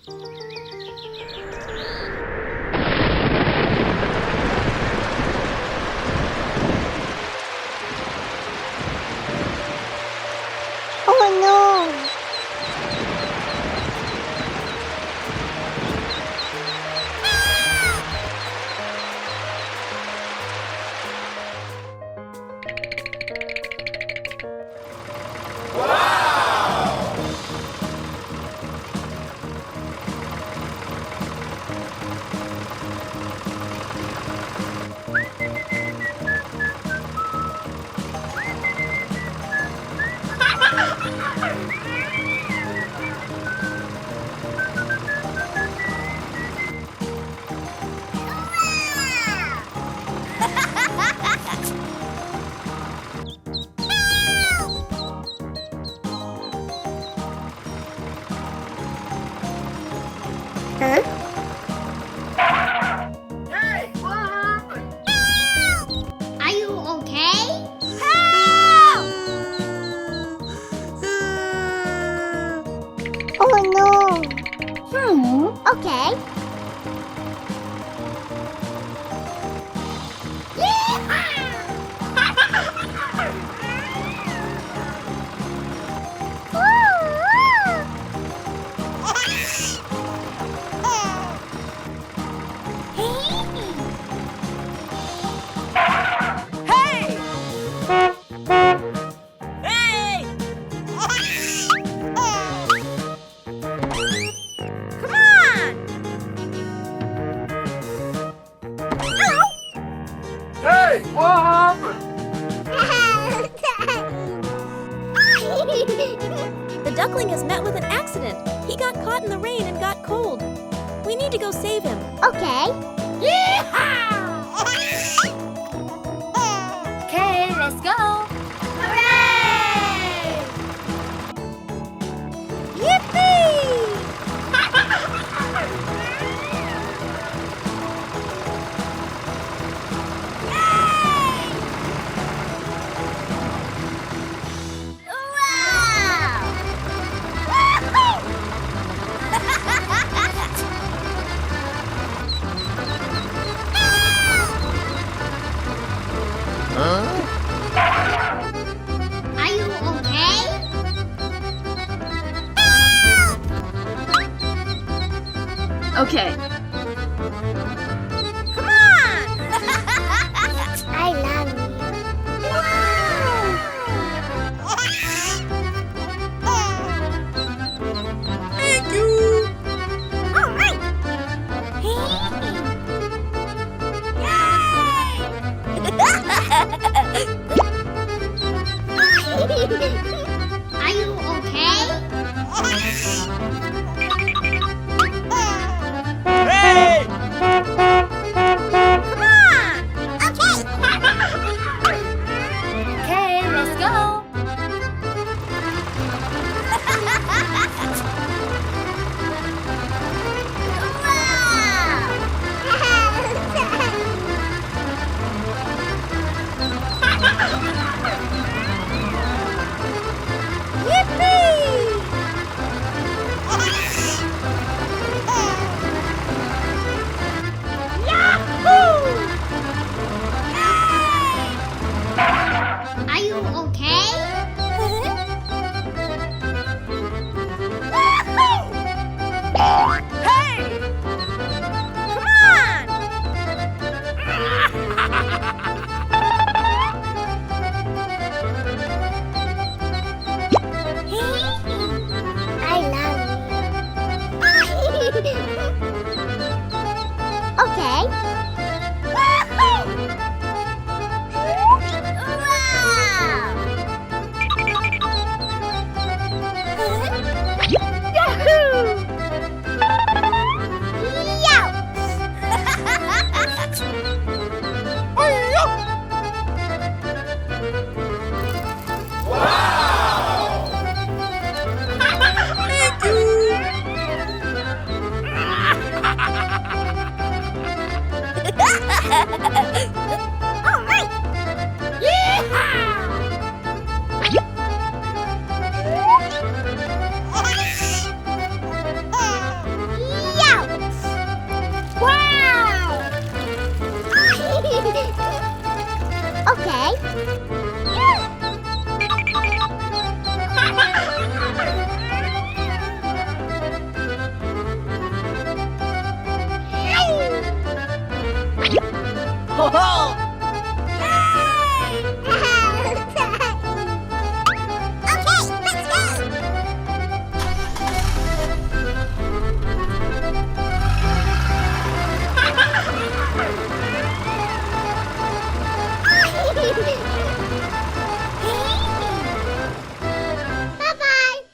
Oh no! Huh? Hey, what happened? Are you okay? Oh no! Okay. Hey! Hey! Come on! Hey, what happened? The duckling has met with an accident. He got caught in the rain and got cold. We need to go save him. Okay. Okay, let's go. Hooray! Are you okay? Okay. Come on! I love you. Thank you. All right. Are you okay? Hey! Come on! Okay. Okay, let's go. Are you okay? Hey! Come on! I love you. Okay. Thank you.